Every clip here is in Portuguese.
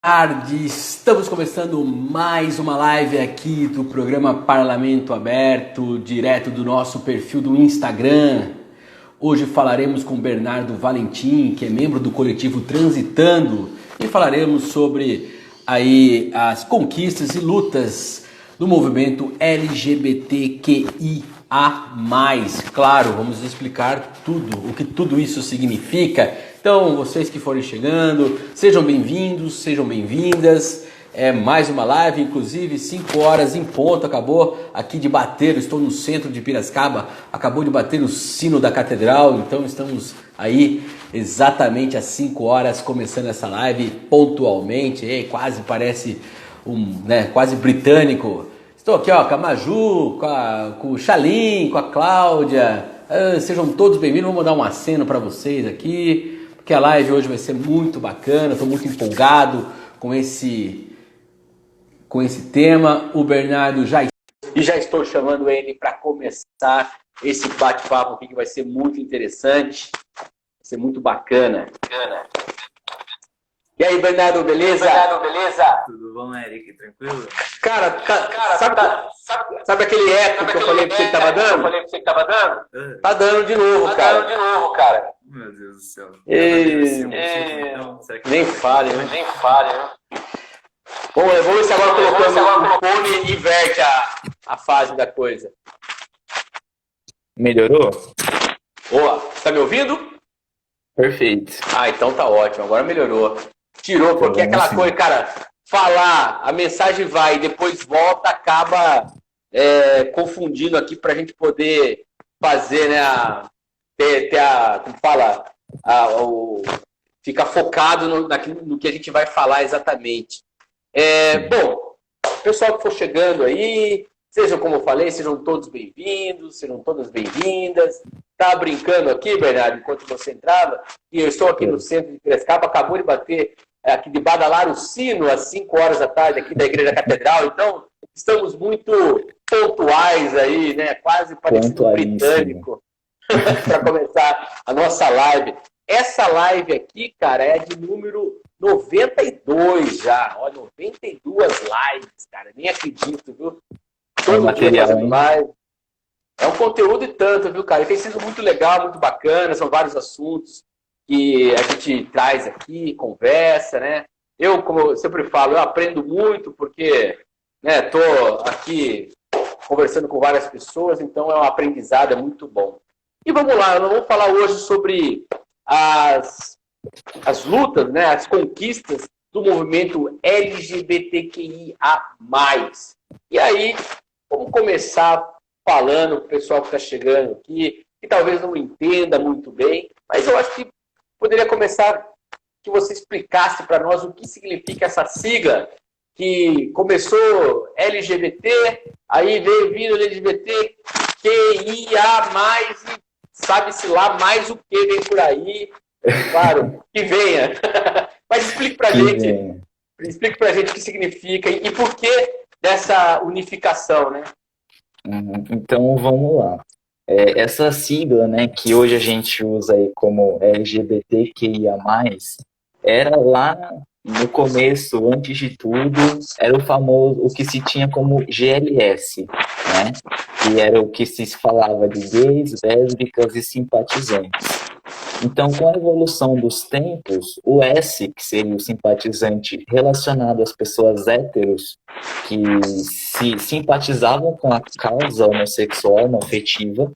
Tarde, estamos começando mais uma live aqui do programa Parlamento Aberto, direto do nosso perfil do Instagram. Hoje falaremos com Bernardo Valentim, que é membro do coletivo Transitando, e falaremos sobre aí as conquistas e lutas do movimento LGBTQIA+. Claro, vamos explicar tudo, o que tudo isso significa. Então, vocês que forem chegando, sejam bem-vindos, sejam bem-vindas. É mais uma live, inclusive 5 horas em ponto, acabou aqui de bater, eu estou no centro de Piracicaba, acabou de bater o sino da catedral, então estamos aí exatamente às 5 horas começando essa live pontualmente, quase parece quase britânico. Estou aqui ó, com a Maju, com o Chalim, com a Cláudia, sejam todos bem-vindos, vou mandar um aceno para vocês aqui. Que a live hoje vai ser muito bacana, estou muito empolgado com esse tema. O Bernardo já estou chamando ele para começar esse bate-papo aqui que vai ser muito interessante, vai ser muito bacana. E aí, Bernardo, beleza? Tudo bom, Eric? Tranquilo? Cara, sabe aquele eco que eu falei pra você que tava dando? Tá dando de novo, cara. Meu Deus do céu. Nem fale, né? Vamos ver se agora colocando o fone inverte a fase da coisa. Melhorou? Boa, tá me ouvindo? Perfeito. Então tá ótimo, agora melhorou. Tirou, porque aquela coisa, cara, falar, a mensagem vai e depois volta, acaba confundindo aqui pra gente poder fazer, né, como fala, ficar focado no que a gente vai falar exatamente. Bom, pessoal que for chegando aí, sejam como eu falei, sejam todos bem-vindos, sejam todas bem-vindas. Tá brincando aqui, Bernardo, enquanto você entrava, e eu estou aqui no centro de Piracicaba, acabou de bater aqui de badalar o sino às 5 horas da tarde aqui da Igreja Catedral, então estamos muito pontuais aí, né? Quase parecendo britânico para começar a nossa live. Essa live aqui, cara, é de número 92 já. Ó, 92 lives, cara. Nem acredito, viu? Todo dia fazendo live. É um conteúdo e tanto, viu, cara? E tem sido muito legal, muito bacana. São vários assuntos que a gente traz aqui, conversa, né? Eu, como eu sempre falo, eu aprendo muito porque, né, tô aqui conversando com várias pessoas, então é um aprendizado, é muito bom. E vamos lá, nós vamos falar hoje sobre as lutas, né, as conquistas do movimento LGBTQIA+. E aí, vamos começar falando para o pessoal que está chegando aqui, que talvez não entenda muito bem, mas eu acho que poderia começar que você explicasse para nós o que significa essa sigla, que começou LGBT, aí veio vindo LGBTQIA+, e sabe-se lá mais o que vem por aí. Claro, que venha. Mas explique pra gente o que significa e por que dessa unificação, né? Então, vamos lá. Essa sigla, né, que hoje a gente usa aí como LGBTQIA+, era lá no começo, antes de tudo, era o famoso, o que se tinha como GLS, né? Que era o que se falava de gays, lésbicas e simpatizantes. Então, com a evolução dos tempos, o S, que seria o simpatizante relacionado às pessoas héteros que se simpatizavam com a causa homossexual, homoafetiva,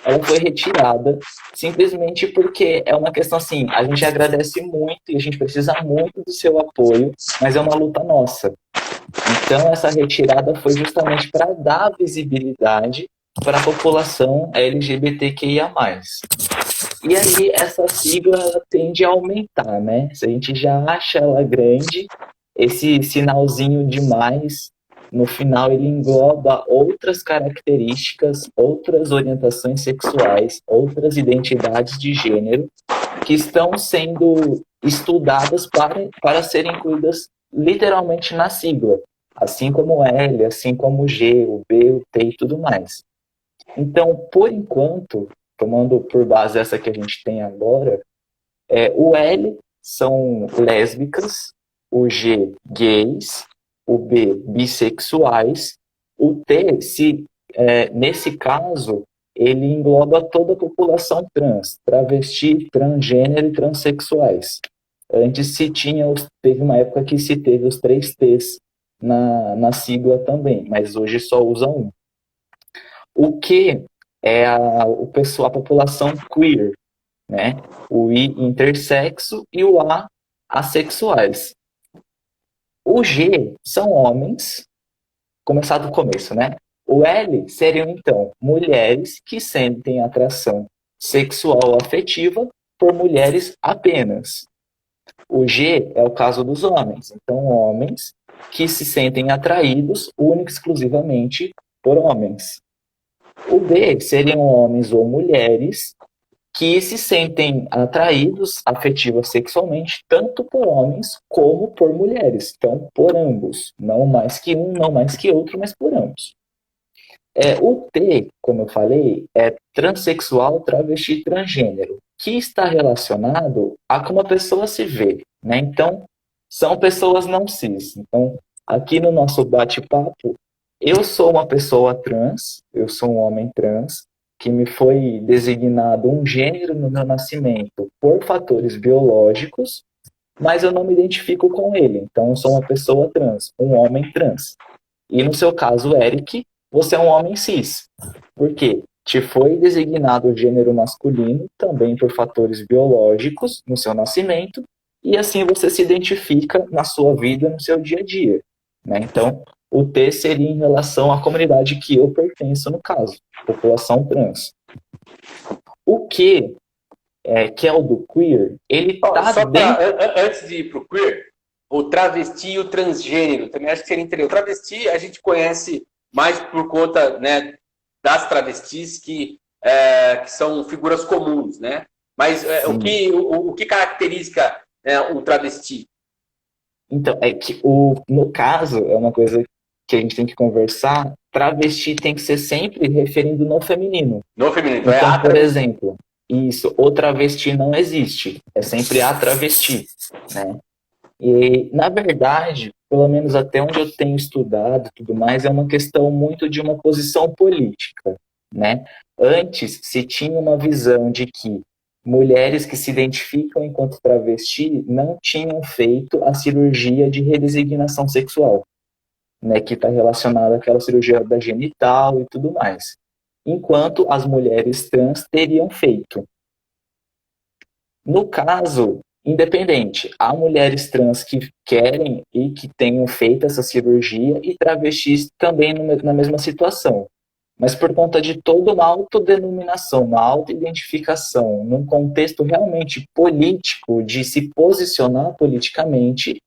ela foi retirada simplesmente porque é uma questão assim, a gente agradece muito e a gente precisa muito do seu apoio, mas é uma luta nossa. Então, essa retirada foi justamente para dar visibilidade para a população LGBTQIA+. E aí, essa sigla tende a aumentar, né? Se a gente já acha ela grande, esse sinalzinho de mais, no final ele engloba outras características, outras orientações sexuais, outras identidades de gênero que estão sendo estudadas para serem incluídas literalmente na sigla, assim como o L, assim como o G, o B, o T e tudo mais. Então, por enquanto, tomando por base essa que a gente tem agora, o L são lésbicas, o G, gays, o B, bissexuais, o T, nesse caso, ele engloba toda a população trans, travesti, transgênero e transexuais. Antes teve uma época que se teve os 3 T's na sigla também, mas hoje só usa um. O Q é a população queer, né? O I, intersexo, e o A, assexuais. O G são homens, começar do começo, né? O L seriam, então, mulheres que sentem atração sexual afetiva por mulheres apenas. O G é o caso dos homens. Então, homens que se sentem atraídos única e exclusivamente por homens. O B seriam homens ou mulheres que se sentem atraídos afetiva sexualmente tanto por homens como por mulheres. Então, por ambos. Não mais que um, não mais que outro, mas por ambos. O T, como eu falei, é transexual, travesti, transgênero, que está relacionado a como a pessoa se vê, né? Então, são pessoas não cis. Então, aqui no nosso bate-papo, eu sou uma pessoa trans, eu sou um homem trans, que me foi designado um gênero no meu nascimento por fatores biológicos, mas eu não me identifico com ele. Então, eu sou uma pessoa trans, um homem trans. E no seu caso, Eric, você é um homem cis. Por quê? Te foi designado o gênero masculino, também por fatores biológicos, no seu nascimento, e assim você se identifica na sua vida, no seu dia a dia. Né? Então, o T seria em relação à comunidade que eu pertenço, no caso, população trans. O Q, que é o do queer, ele está dentro... Antes de ir para o queer, o travesti e o transgênero, também acho que seria interessante. O travesti a gente conhece mais por conta, né, das travestis que são figuras comuns, né? Mas o que caracteriza um travesti? Então, é que no caso, é uma coisa que a gente tem que conversar, travesti tem que ser sempre referindo no feminino. No feminino, então por exemplo, o travesti não existe, é sempre a travesti, né? E, na verdade, pelo menos até onde eu tenho estudado e tudo mais, é uma questão muito de uma posição política, né? Antes, se tinha uma visão de que mulheres que se identificam enquanto travesti não tinham feito a cirurgia de redesignação sexual, né? Que está relacionada àquela cirurgia da genital e tudo mais. Enquanto as mulheres trans teriam feito. No caso, independente, há mulheres trans que querem e que tenham feito essa cirurgia e travestis também na mesma situação. Mas por conta de toda uma autodenominação, uma autoidentificação, num contexto realmente político, de se posicionar politicamente,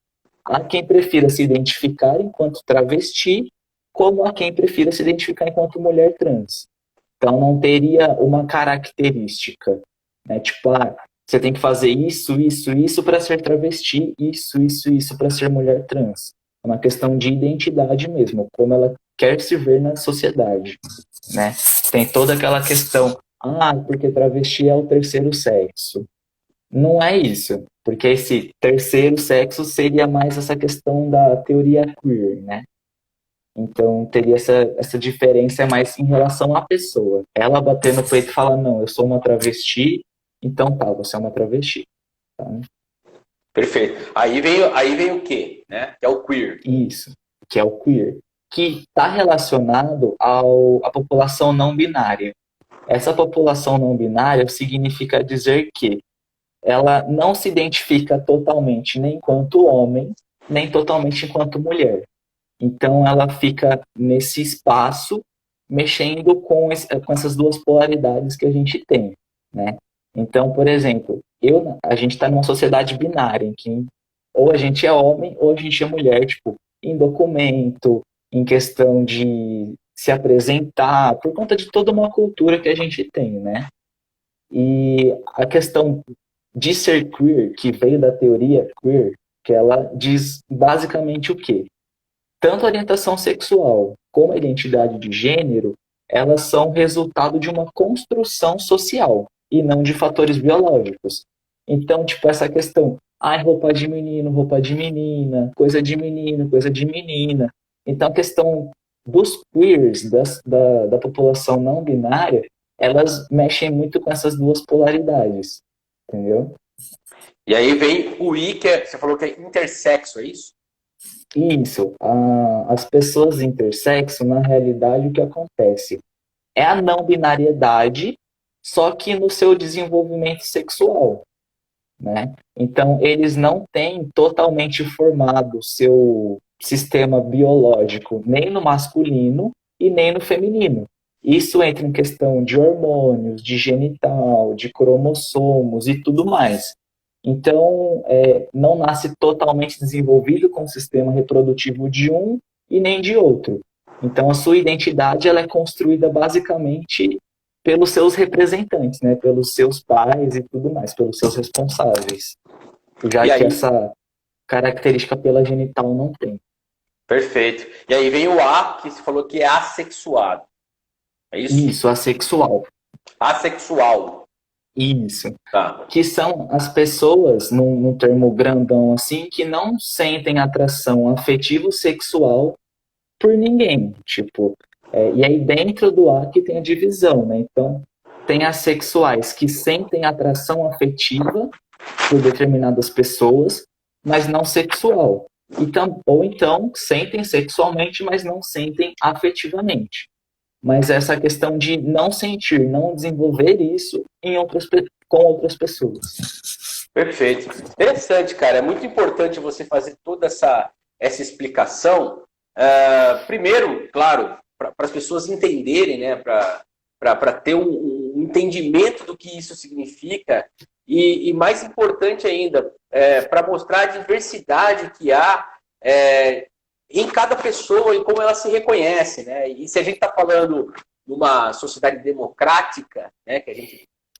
há quem prefira se identificar enquanto travesti, como há quem prefira se identificar enquanto mulher trans. Então não teria uma característica, né? Tipo, você tem que fazer isso para ser travesti, isso para ser mulher trans. É uma questão de identidade mesmo, como ela quer se ver na sociedade, né? Tem toda aquela questão, porque travesti é o terceiro sexo. Não é isso, porque esse terceiro sexo seria mais essa questão da teoria queer, né? Então, teria essa diferença mais em relação à pessoa. Ela bater no peito e falar, não, eu sou uma travesti, então você é uma travesti. Tá? Perfeito. Aí vem o quê? Né? Que é o queer. Isso, que é o queer. Que está relacionado à população não binária. Essa população não binária significa dizer que ela não se identifica totalmente nem enquanto homem, nem totalmente enquanto mulher. Então, ela fica nesse espaço mexendo com essas duas polaridades que a gente tem, né? Então, por exemplo, a gente está numa sociedade binária, em que ou a gente é homem ou a gente é mulher, tipo, em documento, em questão de se apresentar, por conta de toda uma cultura que a gente tem, né? E a questão de ser queer, que veio da teoria queer, que ela diz basicamente o quê? Tanto a orientação sexual como a identidade de gênero, elas são resultado de uma construção social e não de fatores biológicos. Então, tipo, essa questão, ai, roupa de menino, roupa de menina, coisa de menino, coisa de menina. Então, a questão dos queers, da população não binária, elas mexem muito com essas duas polaridades, entendeu? E aí vem o I, você falou que é intersexo, é isso? Isso, as pessoas intersexo, na realidade, o que acontece? É a não binariedade, só que no seu desenvolvimento sexual, né? Então, eles não têm totalmente formado o seu sistema biológico nem no masculino e nem no feminino. Isso entra em questão de hormônios, de genital, de cromossomos e tudo mais. Então, não nasce totalmente desenvolvido com o sistema reprodutivo de um e nem de outro. Então, a sua identidade ela é construída basicamente pelos seus representantes, né? Pelos seus pais e tudo mais, pelos seus responsáveis. Já E que aí, essa característica pela genital não tem. perfeito. E aí vem o A, que você falou que é assexuado. É isso? Isso, assexual. Assexual. Isso. Tá. Que são as pessoas, num termo grandão assim, que não sentem atração afetivo-sexual por ninguém. Tipo, e aí dentro do A que tem a divisão, né? Então, tem assexuais que sentem atração afetiva por determinadas pessoas, mas não sexual. Ou então sentem sexualmente, mas não sentem afetivamente. Mas essa questão de não sentir, não desenvolver isso com outras pessoas. Perfeito. Interessante, cara. É muito importante você fazer toda essa explicação. Primeiro, claro, para as pessoas entenderem, né? Para ter um entendimento do que isso significa. E mais importante ainda, para mostrar a diversidade que há em cada pessoa, em como ela se reconhece, né? E se a gente está falando numa sociedade democrática, né?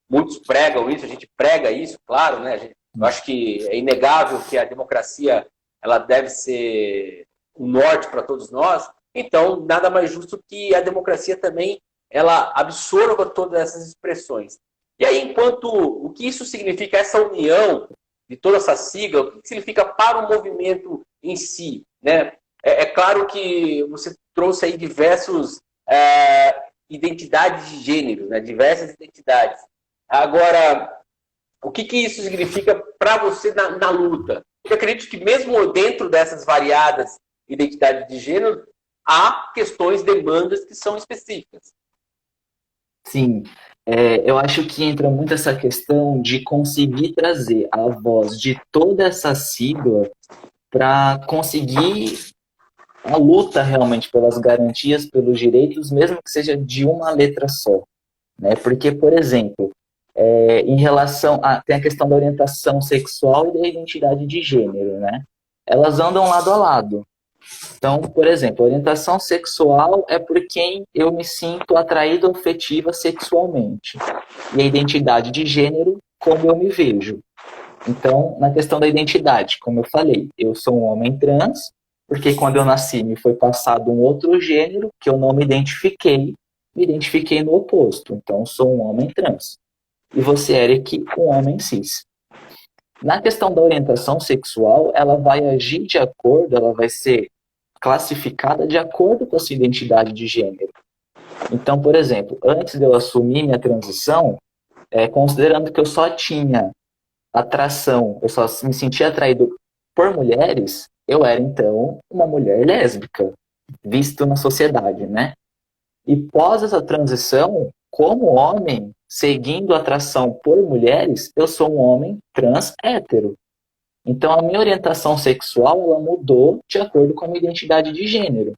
Muitos pregam isso, a gente prega isso, claro, né? Eu acho que é inegável que a democracia ela deve ser um norte para todos nós. Então, nada mais justo que a democracia também ela absorva todas essas expressões. E aí, o que isso significa, essa união de toda essa sigla, o que significa para o movimento em si, né? É claro que você trouxe aí diversos identidades de gênero, né? Diversas identidades. Agora, o que isso significa para você na luta? Eu acredito que mesmo dentro dessas variadas identidades de gênero, há questões, demandas que são específicas. Sim, eu acho que entra muito essa questão de conseguir trazer a voz de toda essa sigla para conseguir a luta realmente pelas garantias, pelos direitos, mesmo que seja de uma letra só, né? Porque, por exemplo, em relação tem a questão da orientação sexual e da identidade de gênero, né? Elas andam lado a lado. Então, por exemplo, orientação sexual é por quem eu me sinto atraído afetiva sexualmente. E a identidade de gênero, como eu me vejo. Então, na questão da identidade, como eu falei, eu sou um homem trans, porque quando eu nasci me foi passado um outro gênero que eu não me identifiquei no oposto. Então, sou um homem trans. E você, Eric, um homem cis. Na questão da orientação sexual, ela vai agir de acordo, ela vai ser classificada de acordo com a sua identidade de gênero. Então, por exemplo, antes de eu assumir minha transição, considerando que eu só tinha atração, eu só me sentia atraído por mulheres, eu era então uma mulher lésbica, visto na sociedade, né? E pós essa transição, como homem, seguindo a atração por mulheres, eu sou um homem trans hétero. Então a minha orientação sexual ela mudou de acordo com a minha identidade de gênero.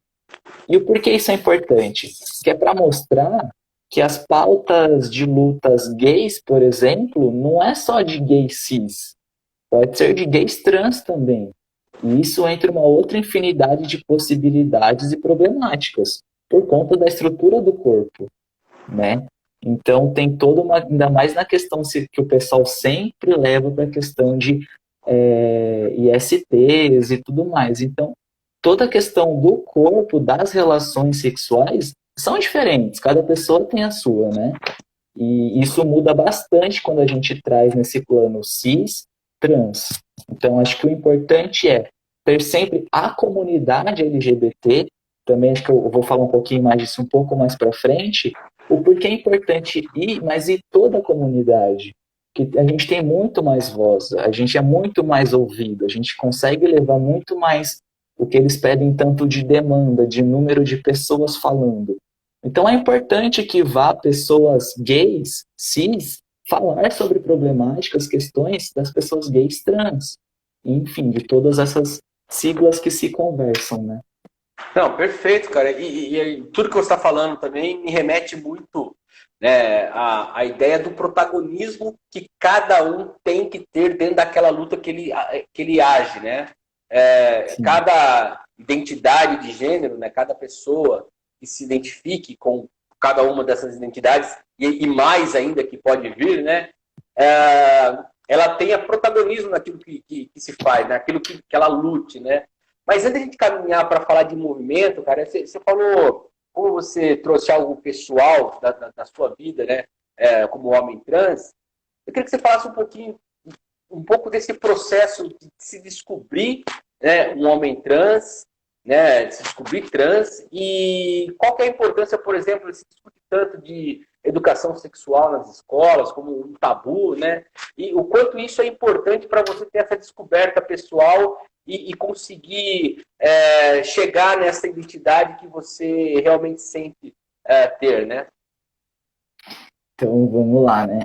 E o porquê isso é importante? Que é para mostrar que as pautas de lutas gays, por exemplo, não é só de gays cis, pode ser de gays trans também. E isso entra uma outra infinidade de possibilidades e problemáticas por conta da estrutura do corpo, né? Então tem toda uma, ainda mais na questão que o pessoal sempre leva para a questão de ISTs e tudo mais. Então toda a questão do corpo, das relações sexuais são diferentes, cada pessoa tem a sua, né? E isso muda bastante quando a gente traz nesse plano cis, trans. Então, acho que o importante é ter sempre a comunidade LGBT, também acho que eu vou falar um pouquinho mais disso um pouco mais para frente, o porquê é importante ir, mas ir toda a comunidade, que a gente tem muito mais voz, a gente é muito mais ouvido, a gente consegue levar muito mais o que eles pedem tanto de demanda, de número de pessoas falando. Então é importante que vá pessoas gays, cis, falar sobre problemáticas, questões das pessoas gays trans, enfim, de todas essas siglas que se conversam, né? Não, perfeito, cara. E tudo que você está falando também me remete muito, né, à ideia do protagonismo que cada um tem que ter dentro daquela luta que ele age, né? Sim. Cada identidade de gênero, né, cada pessoa que se identifique com cada uma dessas identidades, e mais ainda que pode vir, né? Ela tenha protagonismo naquilo que se faz, naquilo que ela lute, né? Mas antes de a gente caminhar para falar de movimento, cara, você falou como você trouxe algo pessoal da sua vida, né? Como homem trans. Eu queria que você falasse um pouco desse processo de se descobrir, né, um homem trans, né, de se descobrir trans, e qual que é a importância, por exemplo, de se discute tanto de educação sexual nas escolas, como um tabu, né? E o quanto isso é importante para você ter essa descoberta pessoal e conseguir chegar nessa identidade que você realmente sente ter, né? Então vamos lá, né?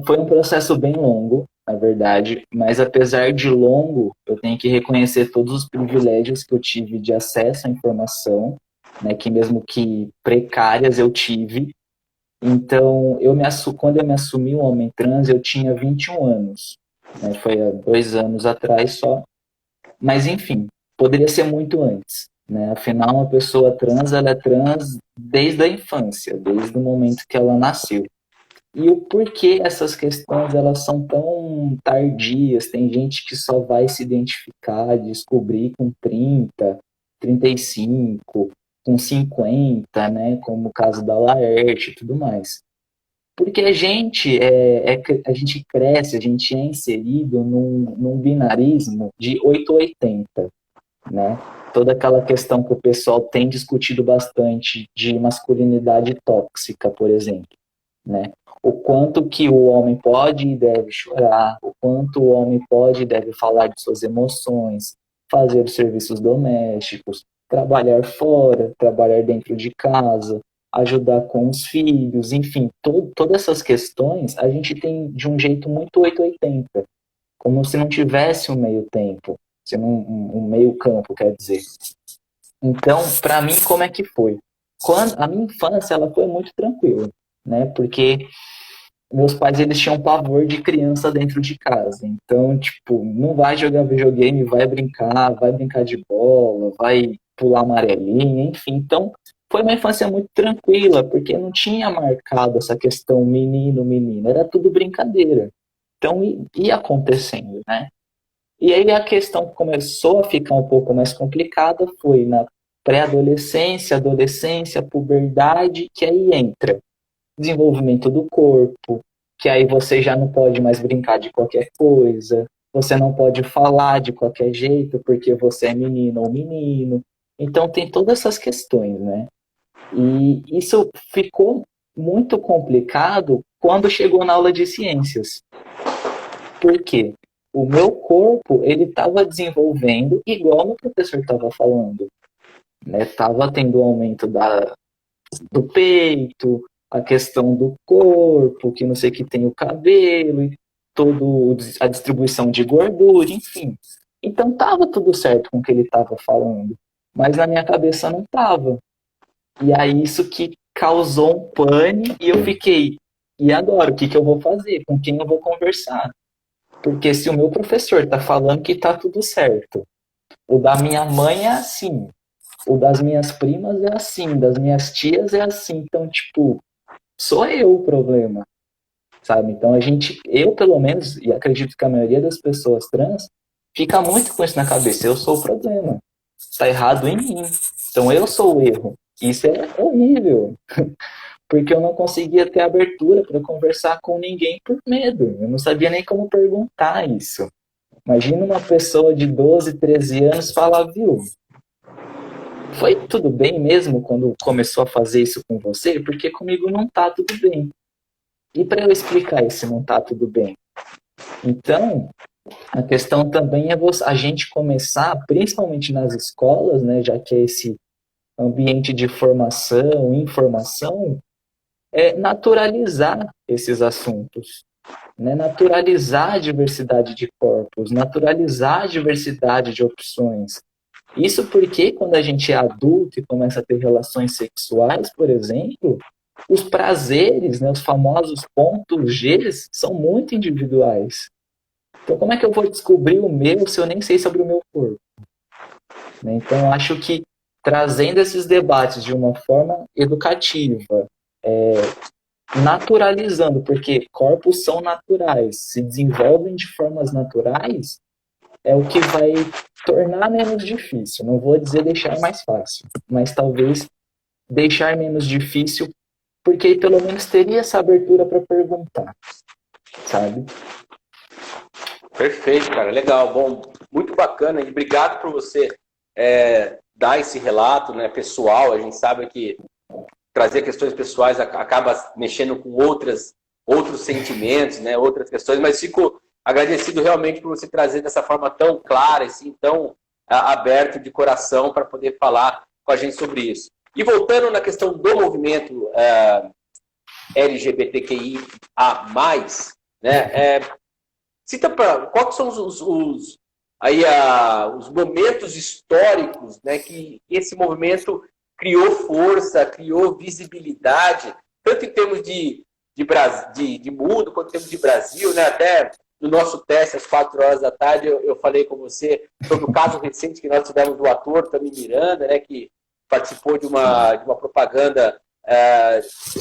Foi um processo bem longo, na verdade, mas apesar de longo, eu tenho que reconhecer todos os privilégios que eu tive de acesso à informação, né, que mesmo que precárias eu tive. Então, quando eu me assumi um homem trans, eu tinha 21 anos, né, foi há 2 anos atrás só, mas enfim, poderia ser muito antes. Né? Afinal, uma pessoa trans, ela é trans desde a infância, desde o momento que ela nasceu. E o porquê essas questões elas são tão tardias? Tem gente que só vai se identificar, descobrir com 30, 35, com 50, né? Como o caso da Laerte e tudo mais. Porque a gente cresce, a gente é inserido num binarismo de 880, né? Toda aquela questão que o pessoal tem discutido bastante de masculinidade tóxica, por exemplo, né? O quanto que o homem pode e deve chorar, o quanto o homem pode e deve falar de suas emoções, fazer os serviços domésticos, trabalhar fora, trabalhar dentro de casa, ajudar com os filhos, enfim, todas essas questões a gente tem de um jeito muito 880, como se não tivesse um meio tempo, se não, um meio campo, quer dizer. Então, para mim, como é que foi? A minha infância ela foi muito tranquila, né? Porque meus pais eles tinham pavor de criança dentro de casa. Então, tipo, não vai jogar videogame, vai brincar de bola, vai pular amarelinha, enfim. Então, foi uma infância muito tranquila, porque não tinha marcado essa questão menino, menina, era tudo brincadeira. Então, ia acontecendo, né? E aí a questão que começou a ficar um pouco mais complicada foi na pré-adolescência, adolescência, puberdade, que aí entra desenvolvimento do corpo, que aí você já não pode mais brincar de qualquer coisa, você não pode falar de qualquer jeito porque você é menino ou menino. Então tem todas essas questões, né? E isso ficou muito complicado quando chegou na aula de ciências. Por quê? O meu corpo, ele estava desenvolvendo igual o professor estava falando, né? Tava tendo aumento do peito, a questão do corpo, que não sei que tem o cabelo, e toda a distribuição de gordura, enfim. Então tava tudo certo com o que ele estava falando, mas na minha cabeça não tava. E aí isso que causou um pane e eu fiquei, e agora, o que eu vou fazer? Com quem eu vou conversar? Porque se o meu professor está falando que está tudo certo, o da minha mãe é assim, o das minhas primas é assim, das minhas tias é assim. Então, tipo, sou eu o problema, sabe? Então eu pelo menos, e acredito que a maioria das pessoas trans, fica muito com isso na cabeça. Eu sou o problema. Tá errado em mim. Então eu sou o erro. Isso é horrível. porque eu não conseguia ter abertura para conversar com ninguém por medo. Eu não sabia nem como perguntar isso. Imagina uma pessoa de 12, 13 anos falar, viu, foi tudo bem mesmo quando começou a fazer isso com você? Porque comigo não tá tudo bem. E para eu explicar isso não tá tudo bem? Então, a questão também é a gente começar, principalmente nas escolas, né, já que é esse ambiente de formação, informação, é naturalizar esses assuntos, né? Naturalizar a diversidade de corpos, naturalizar a diversidade de opções. Isso porque quando a gente é adulto e começa a ter relações sexuais, por exemplo, os prazeres, né, os famosos pontos G, são muito individuais. Então, como é que eu vou descobrir o meu se eu nem sei sobre o meu corpo? Então, acho que trazendo esses debates de uma forma educativa, naturalizando, porque corpos são naturais, se desenvolvem de formas naturais, é o que vai tornar menos difícil. Não vou dizer deixar mais fácil, mas talvez deixar menos difícil, porque pelo menos teria essa abertura para perguntar, sabe? Perfeito, cara. Legal. Bom, muito bacana. E obrigado por você dar esse relato, né, pessoal. A gente sabe que trazer questões pessoais acaba mexendo com outros sentimentos, né, outras questões, mas fico agradecido realmente por você trazer dessa forma tão clara, assim, tão aberto de coração para poder falar com a gente sobre isso. E voltando na questão do movimento LGBTQIA+, né, cita quais são os momentos históricos, né, que esse movimento criou força, criou visibilidade, tanto em termos de mundo, quanto em termos de Brasil, né? Até no nosso teste, às 4 horas da tarde, eu falei com você sobre o caso recente que nós tivemos do ator Tami Miranda, né, que participou de uma propaganda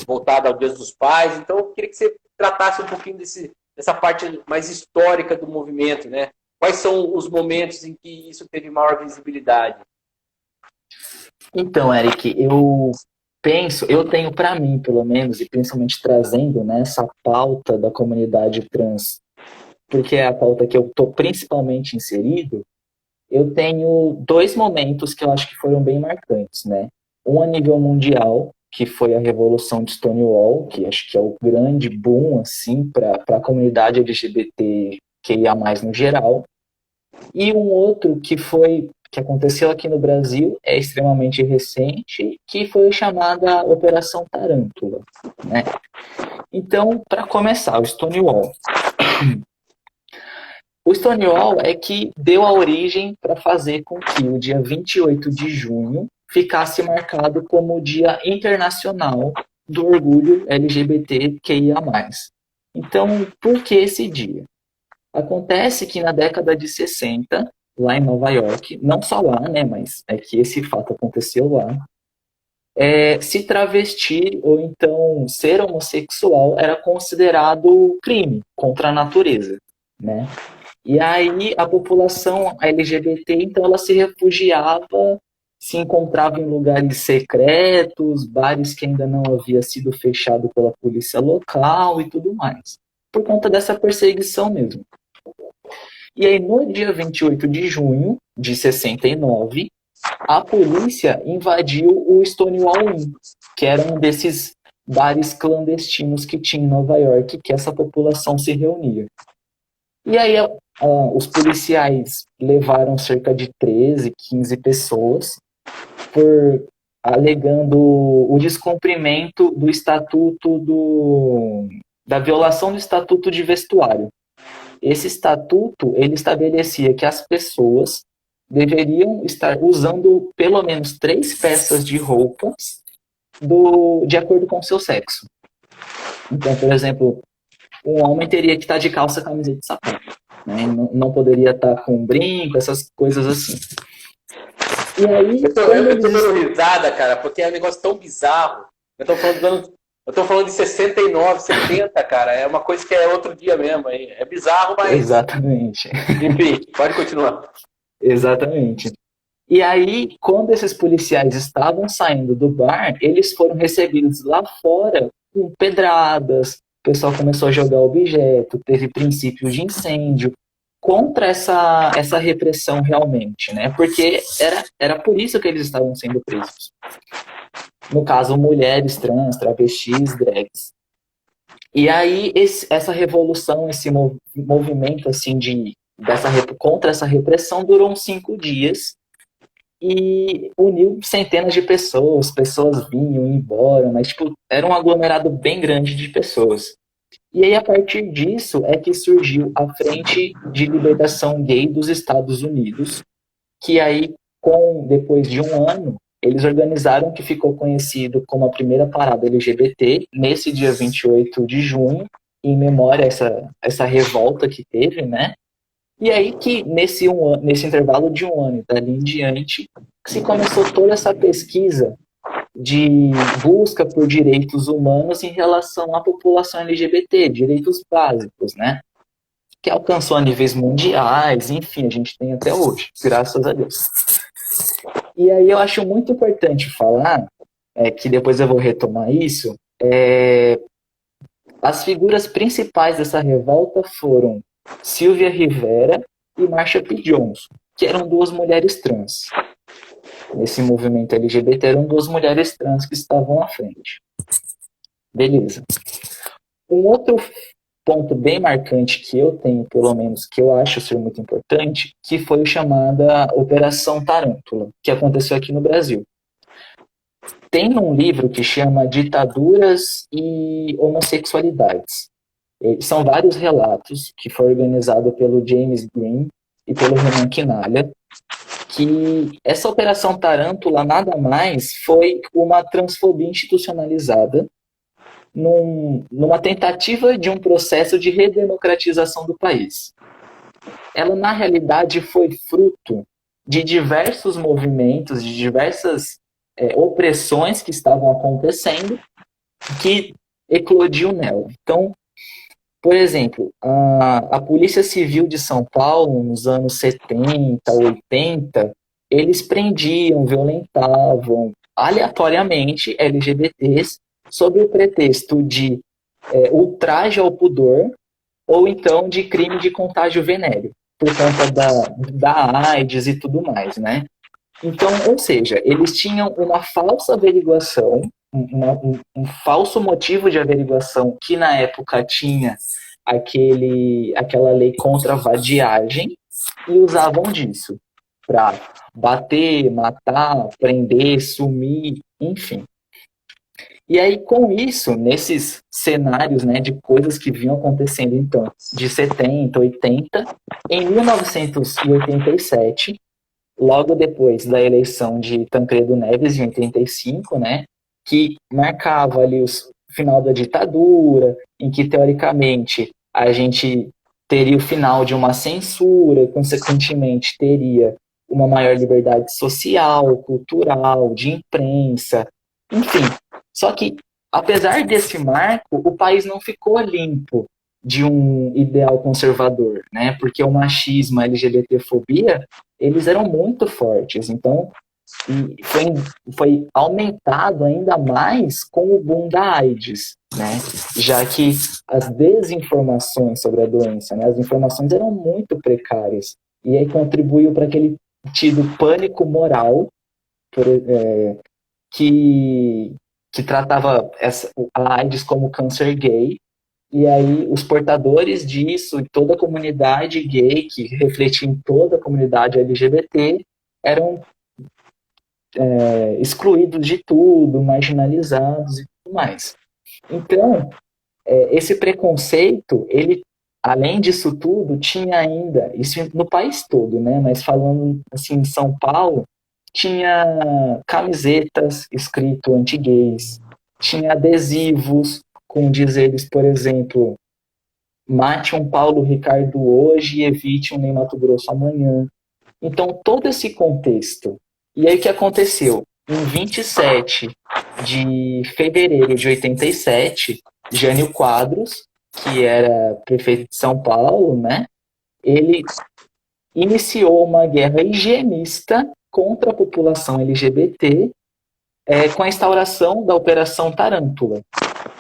voltada ao Dia dos Pais. Então, eu queria que você tratasse um pouquinho dessa parte mais histórica do movimento, né? Quais são os momentos em que isso teve maior visibilidade? Então, Eric, eu tenho para mim, pelo menos, e principalmente trazendo, né, essa pauta da comunidade trans, porque é a pauta que eu estou principalmente inserido, eu tenho 2 momentos que eu acho que foram bem marcantes, né? Um a nível mundial, que foi a Revolução de Stonewall, que acho que é o grande boom, assim, para a comunidade LGBTQIA+, no geral. E um outro que aconteceu aqui no Brasil, é extremamente recente, que foi chamada Operação Tarântula, né? Então, para começar, o Stonewall. O Stonewall é que deu a origem para fazer com que o dia 28 de junho ficasse marcado como o Dia Internacional do Orgulho LGBTQIA+. Então, por que esse dia? Acontece que na década de 60, lá em Nova York, não só lá, né, mas é que esse fato aconteceu lá, se travestir ou então ser homossexual era considerado crime contra a natureza, né? E aí a população LGBT, então, ela se refugiava, se encontrava em lugares secretos, bares que ainda não havia sido fechado pela polícia local e tudo mais, por conta dessa perseguição mesmo. E aí, no dia 28 de junho de 69, a polícia invadiu o Stonewall Inn, que era um desses bares clandestinos que tinha em Nova York, que essa população se reunia. E aí, os policiais levaram cerca de 13, 15 pessoas, alegando o descumprimento do estatuto da violação do estatuto de vestuário. Esse estatuto, ele estabelecia que as pessoas deveriam estar usando pelo menos 3 peças de roupas de acordo com o seu sexo. Então, por exemplo, um homem teria que estar de calça, camiseta e sapato, né? Não poderia estar com brinco, essas coisas assim. E aí, eu tô dando risada, cara, porque é um negócio tão bizarro. Eu tô falando de 69, 70, cara. É uma coisa que é outro dia mesmo. É bizarro, mas... Exatamente. Enfim, pode continuar. Exatamente. E aí, quando esses policiais estavam saindo do bar, eles foram recebidos lá fora com pedradas, o pessoal começou a jogar objeto, teve princípios de incêndio, contra essa repressão realmente, né? Porque era por isso que eles estavam sendo presos. No caso, mulheres trans, travestis, drags. E aí, essa revolução, esse movimento assim contra essa repressão durou uns 5 dias e uniu centenas de pessoas, pessoas vinham e embora, mas tipo, era um aglomerado bem grande de pessoas. E aí, a partir disso, é que surgiu a Frente de Libertação Gay dos Estados Unidos, que aí, depois de um ano, eles organizaram o que ficou conhecido como a primeira parada LGBT, nesse dia 28 de junho, em memória a essa revolta que teve, né? E aí que, nesse intervalo de um ano e dali em diante, se começou toda essa pesquisa de busca por direitos humanos em relação à população LGBT, direitos básicos, né? Que alcançou a níveis mundiais, enfim, a gente tem até hoje, graças a Deus. E aí eu acho muito importante falar, que depois eu vou retomar isso, as figuras principais dessa revolta foram Sylvia Rivera e Marsha P. Johnson, que eram 2 mulheres trans. Nesse movimento LGBT eram 2 mulheres trans que estavam à frente. Beleza. Um outro ponto bem marcante que eu tenho, pelo menos, que eu acho ser muito importante, que foi o chamada Operação Tarântula, que aconteceu aqui no Brasil. Tem um livro que chama Ditaduras e Homossexualidades. São vários relatos que foi organizado pelo James Green e pelo Renan Quinalha, que essa Operação Tarântula nada mais foi uma transfobia institucionalizada numa tentativa de um processo de redemocratização do país. Ela, na realidade, foi fruto de diversos movimentos, de diversas opressões que estavam acontecendo, que eclodiu nela. Então, por exemplo, a Polícia Civil de São Paulo, nos anos 70, 80, eles prendiam, violentavam aleatoriamente LGBTs sob o pretexto de ultraje ao pudor ou então de crime de contágio venéreo, por conta da AIDS e tudo mais, né? Então, ou seja, eles tinham uma falsa averiguação, um falso motivo de averiguação que na época tinha aquela lei contra a vadiagem e usavam disso para bater, matar, prender, sumir, enfim. E aí, com isso, nesses cenários, né, de coisas que vinham acontecendo, então, de 70, 80, em 1987, logo depois da eleição de Tancredo Neves, em 85, né, que marcava ali o final da ditadura, em que, teoricamente, a gente teria o final de uma censura, consequentemente, teria uma maior liberdade social, cultural, de imprensa, enfim. Só que, apesar desse marco, o país não ficou limpo de um ideal conservador, né? Porque o machismo, a LGBTfobia, eles eram muito fortes. Então, foi aumentado ainda mais com o boom da AIDS, né? Já que as desinformações sobre a doença, né? As informações eram muito precárias. E aí contribuiu para aquele tido pânico moral que tratava a AIDS como câncer gay, e aí os portadores disso e toda a comunidade gay, que refletia em toda a comunidade LGBT, eram excluídos de tudo, marginalizados e tudo mais. Então, esse preconceito, ele, além disso tudo, tinha ainda, isso no país todo, né? Mas falando assim, em São Paulo, tinha camisetas escrito anti-gays, tinha adesivos com dizeres, por exemplo, mate um Paulo Ricardo hoje e evite um Ney Matogrosso amanhã. Então, todo esse contexto. E aí, o que aconteceu? Em 27 de fevereiro de 87, Jânio Quadros, que era prefeito de São Paulo, né? Ele iniciou uma guerra higienista contra a população LGBT com a instauração da Operação Tarântula.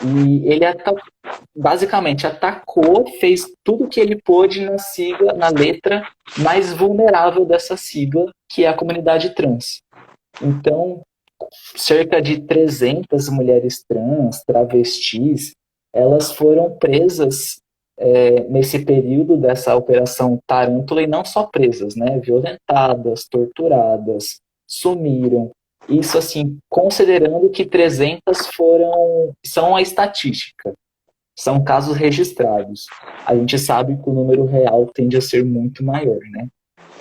E ele basicamente atacou, fez tudo o que ele pôde na sigla, na letra mais vulnerável dessa sigla, que é a comunidade trans. Então, cerca de 300 mulheres trans, travestis, elas foram presas nesse período dessa Operação Tarântula, e não só presas, né? Violentadas, torturadas, sumiram. Isso, assim, considerando que 300 são a estatística, são casos registrados. A gente sabe que o número real tende a ser muito maior, né?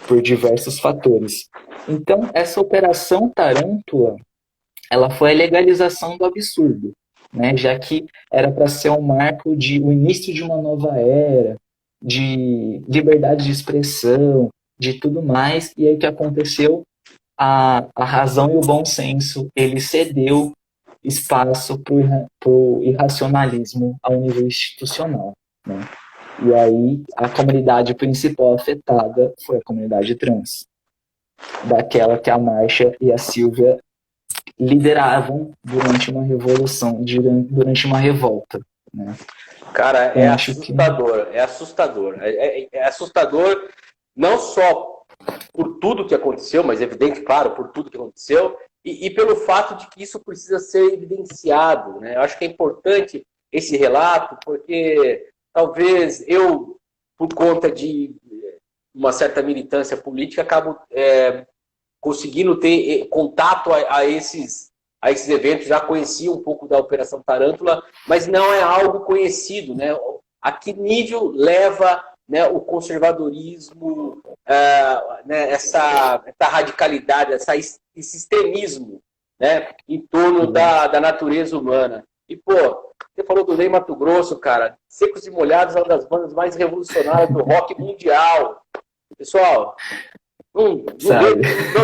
Por diversos fatores. Então, essa Operação Tarântula, ela foi a legalização do absurdo, né? Já que era para ser um marco de o início de uma nova era, de liberdade de expressão, de tudo mais. E aí o que aconteceu? A razão e o bom senso, ele cedeu espaço para o irracionalismo ao nível institucional, né? E aí a comunidade principal afetada foi a comunidade trans, daquela que a Marcha e a Silvia lideravam durante uma revolução, durante uma revolta, né? Cara, é assustador, é assustador. É assustador não só por tudo que aconteceu, mas evidente, claro, por tudo que aconteceu, e pelo fato de que isso precisa ser evidenciado, né? Eu acho que é importante esse relato, porque talvez eu, por conta de uma certa militância política, acabo conseguindo ter contato a esses eventos. Já conheci um pouco da Operação Tarântula, mas não é algo conhecido, né? A que nível leva, né, o conservadorismo, né, essa radicalidade, esse extremismo, né, em torno da natureza humana. E, pô, você falou do Ney Matogrosso, cara. Secos e Molhados é uma das bandas mais revolucionárias do rock mundial. Pessoal, não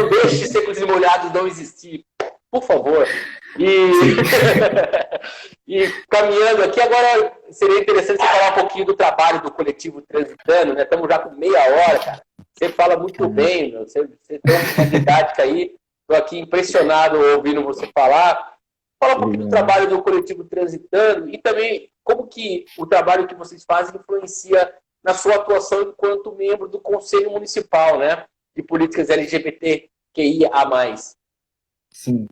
deixe Secos e Molhados não existir, por favor. E caminhando aqui, agora seria interessante você falar um pouquinho do trabalho do coletivo Transitando, né? Estamos já com meia hora, cara. Você fala muito bem, meu. Você tem uma didática aí. Estou aqui impressionado ouvindo você falar. Fala um pouquinho do trabalho do coletivo Transitando e também como que o trabalho que vocês fazem influencia na sua atuação enquanto membro do Conselho Municipal, né, de Políticas LGBTQIA+. Sim.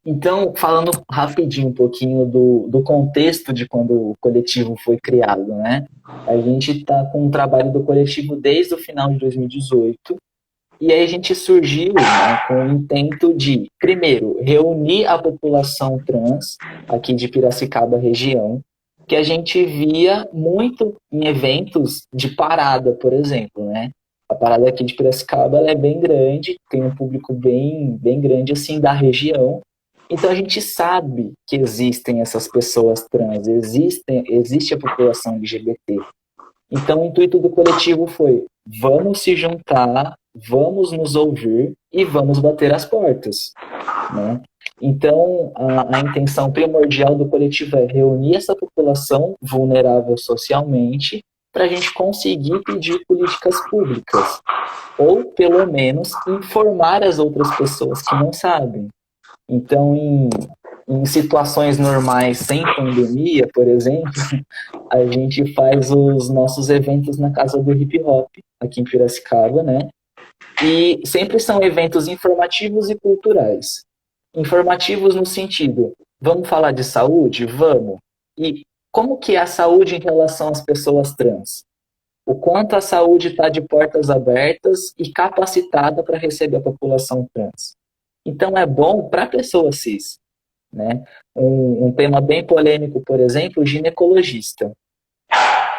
Então, falando rapidinho um pouquinho do contexto de quando o coletivo foi criado, né? A gente está com um trabalho do coletivo desde o final de 2018, e aí a gente surgiu, né, com o intento de, primeiro, reunir a população trans aqui de Piracicaba região, que a gente via muito em eventos de parada, por exemplo, né? A parada aqui de Piracicaba ela é bem grande, tem um público bem grande assim da região. Então a gente sabe que existem essas pessoas trans, existe a população LGBT. Então o intuito do coletivo foi: vamos se juntar, vamos nos ouvir e vamos bater as portas, né? Então a intenção primordial do coletivo é reunir essa população vulnerável socialmente para a gente conseguir pedir políticas públicas, ou pelo menos informar as outras pessoas que não sabem. Então, em situações normais, sem pandemia, por exemplo, a gente faz os nossos eventos na Casa do Hip Hop, aqui em Piracicaba, né? E sempre são eventos informativos e culturais. Informativos no sentido, vamos falar de saúde? Vamos. E como que é a saúde em relação às pessoas trans? O quanto a saúde está de portas abertas e capacitada para receber a população trans. Então é bom para a pessoa cis, né? Um tema bem polêmico, por exemplo, o ginecologista.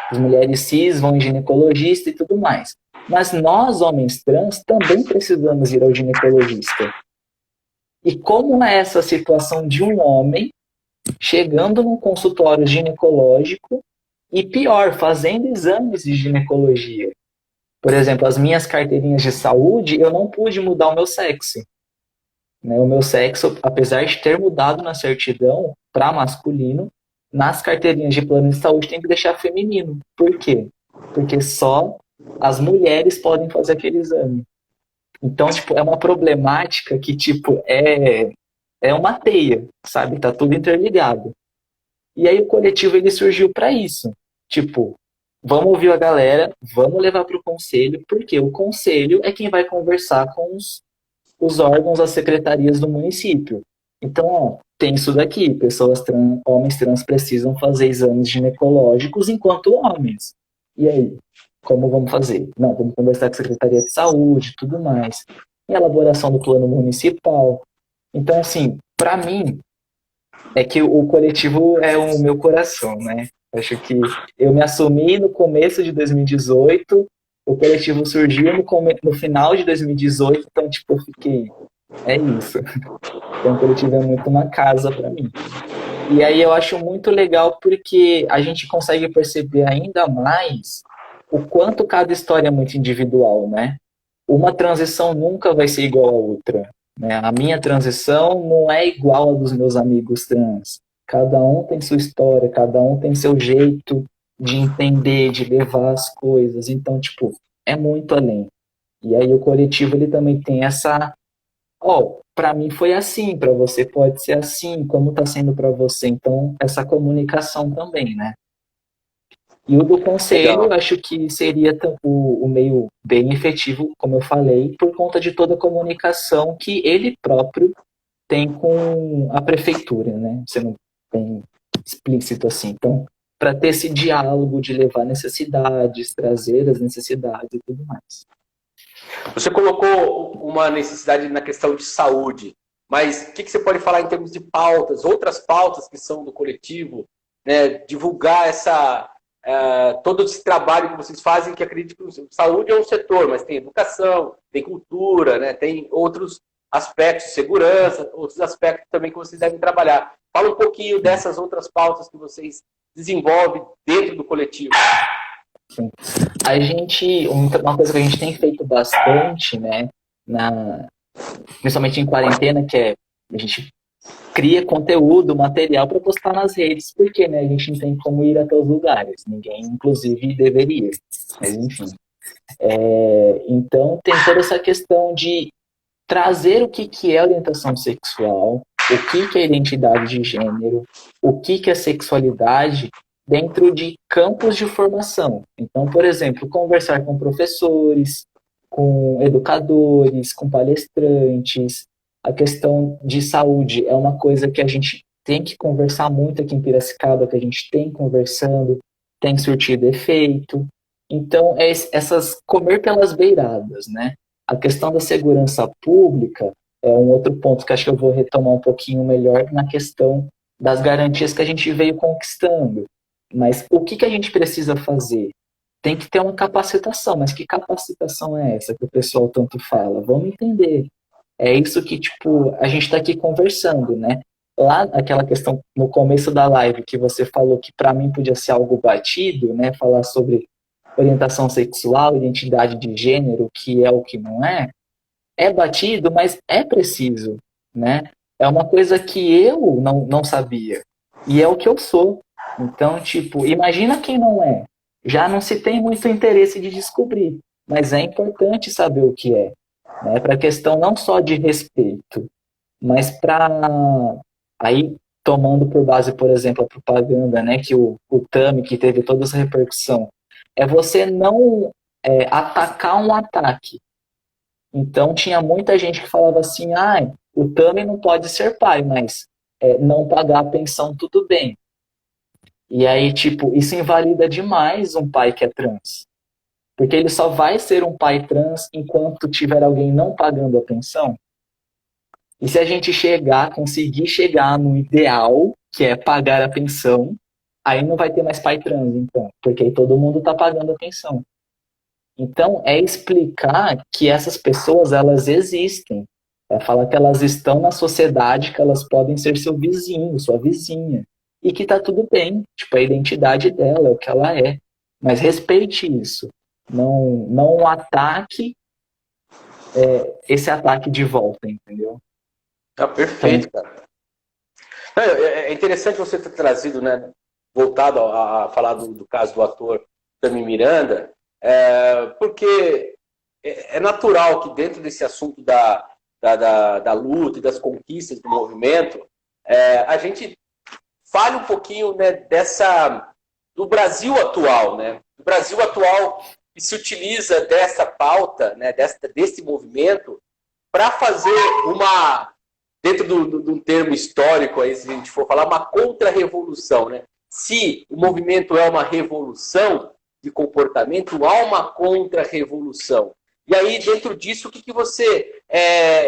As mulheres cis vão em ginecologista e tudo mais. Mas nós, homens trans, também precisamos ir ao ginecologista. E como é essa situação de um homem chegando num consultório ginecológico e, pior, fazendo exames de ginecologia? Por exemplo, as minhas carteirinhas de saúde, eu não pude mudar o meu sexo. O meu sexo, apesar de ter mudado na certidão para masculino, nas carteirinhas de plano de saúde tem que deixar feminino. Por quê? Porque só as mulheres podem fazer aquele exame. Então, tipo, é uma problemática que, tipo, é uma teia, sabe? Tá tudo interligado. E aí o coletivo, ele surgiu para isso. Tipo, vamos ouvir a galera, vamos levar para o conselho, porque o conselho é quem vai conversar com os órgãos, as secretarias do município. Então, ó, tem isso daqui, pessoas trans, homens trans precisam fazer exames ginecológicos enquanto homens. E aí, como vamos fazer? Não, vamos conversar com a Secretaria de Saúde, tudo mais. E a elaboração do plano municipal. Então, assim, para mim, é que o coletivo é o meu coração, né? Acho que eu me assumi no começo de 2018, o coletivo surgiu no final de 2018, então, tipo, eu fiquei, é isso. Então, o coletivo é muito uma casa para mim. E aí eu acho muito legal porque a gente consegue perceber ainda mais o quanto cada história é muito individual, né? Uma transição nunca vai ser igual a outra, né? A minha transição não é igual a dos meus amigos trans. Cada um tem sua história, cada um tem seu jeito de entender, de levar as coisas. Então, tipo, é muito além. E aí o coletivo ele também tem essa, ó, para mim foi assim, para você pode ser assim, como tá sendo para você. Então, essa comunicação também, né? E o do conselho, eu Legal. acho que seria o meio bem efetivo, como eu falei, por conta de toda a comunicação que ele próprio tem com a prefeitura, né? Sendo bem explícito assim. Então, para ter esse diálogo de levar necessidades, trazer as necessidades e tudo mais. Você colocou uma necessidade na questão de saúde, mas o que você pode falar em termos de pautas, outras pautas que são do coletivo, né? Divulgar todo esse trabalho que vocês fazem, que acredito que saúde é um setor, mas tem educação, tem cultura, né? Tem outros aspectos, segurança, outros aspectos também que vocês devem trabalhar. Fala um pouquinho dessas outras pautas que vocês desenvolvem dentro do coletivo. Sim. A gente, uma coisa que a gente tem feito bastante, né, principalmente em quarentena, que é a gente cria conteúdo, material para postar nas redes, porque, né, a gente não tem como ir a todos os lugares, ninguém, inclusive, deveria, mas enfim. Então, tem toda essa questão de trazer o que é orientação sexual, o que é identidade de gênero, o que é sexualidade dentro de campos de formação. Então, por exemplo, conversar com professores, com educadores, com palestrantes. A questão de saúde é uma coisa que a gente tem que conversar muito aqui em Piracicaba, que a gente tem conversando, tem surtido efeito. Então, essas comer pelas beiradas, né? A questão da segurança pública é um outro ponto que acho que eu vou retomar um pouquinho melhor na questão das garantias que a gente veio conquistando. Mas o que a gente precisa fazer? Tem que ter uma capacitação, mas que capacitação é essa que o pessoal tanto fala? Vamos entender. É isso que, tipo, a gente está aqui conversando, né? Lá, aquela questão no começo da live que você falou que para mim podia ser algo batido, né? Falar sobre orientação sexual, identidade de gênero, o que é o que não é, é batido, mas é preciso, né? É uma coisa que eu não sabia. E é o que eu sou. Então, tipo, imagina quem não é. Já não se tem muito interesse de descobrir, mas é importante saber o que é, né? Para questão não só de respeito, mas para aí tomando por base, por exemplo, a propaganda, né, que o Tami, que teve toda essa repercussão, é você não atacar um ataque. Então tinha muita gente que falava assim, ah, o Tami não pode ser pai, mas não pagar a pensão tudo bem. E aí, tipo, isso invalida demais um pai que é trans. Porque ele só vai ser um pai trans enquanto tiver alguém não pagando a pensão. E se a gente conseguir chegar no ideal, que é pagar a pensão, aí não vai ter mais pai trans, então, porque aí todo mundo está pagando a pensão. Então, é explicar que essas pessoas, elas existem. É falar que elas estão na sociedade, que elas podem ser seu vizinho, sua vizinha. E que tá tudo bem. Tipo, a identidade dela é o que ela é. Mas respeite isso. Não ataque esse ataque de volta, entendeu? Tá perfeito, Então, cara. É interessante você ter trazido, né, voltado a falar do caso do ator Tami Miranda, porque é natural que dentro desse assunto da luta e das conquistas do movimento, a gente fale um pouquinho, né, do Brasil atual, né? Do Brasil atual que se utiliza dessa pauta, né, desse movimento, para fazer dentro de um termo histórico, aí, se a gente for falar, uma contra-revolução, né? Se o movimento é uma revolução de comportamento, há uma contra-revolução. E aí, dentro disso, o que você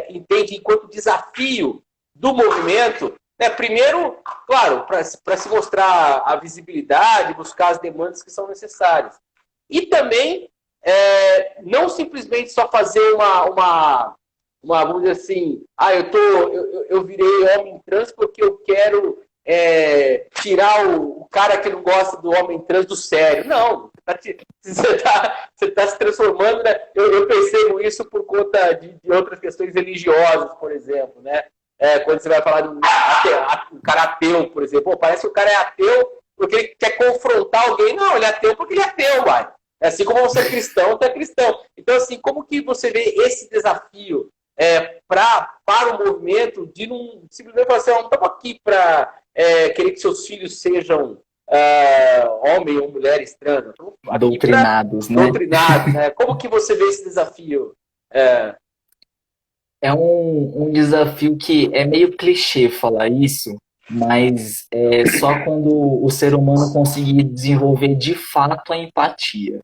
entende enquanto desafio do movimento? Primeiro, claro, para se mostrar a visibilidade, buscar as demandas que são necessárias. E também, não simplesmente só fazer vamos dizer assim, eu virei homem trans porque eu quero tirar o cara que não gosta do homem trans do sério. Não, você tá se transformando, né? Eu percebo isso por conta de outras questões religiosas, por exemplo, né? Quando você vai falar de um cara ateu, por exemplo, pô, parece que o cara é ateu porque ele quer confrontar alguém. Não, ele é ateu porque ele é ateu, vai. Assim como você é cristão, você é cristão. Então, assim, como que você vê esse desafio para o movimento de não simplesmente falar assim, não estamos aqui para querer que seus filhos sejam homem ou mulheres trans. Doutrinados, né? Doutrinados, né? Como que você vê esse desafio? É um desafio que é meio clichê falar isso, mas é só quando o ser humano conseguir desenvolver de fato a empatia,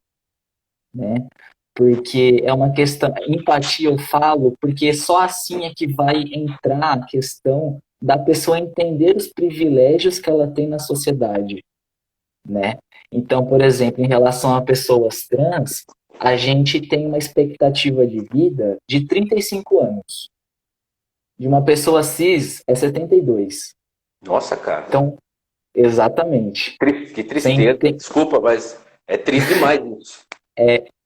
né? Porque é uma questão, empatia eu falo, porque só assim é que vai entrar a questão da pessoa entender os privilégios que ela tem na sociedade, né? Então, por exemplo, em relação a pessoas trans, a gente tem uma expectativa de vida de 35 anos. De uma pessoa cis é 72. Nossa, cara. Então, exatamente. Que tristeza. Desculpa, mas é triste demais isso.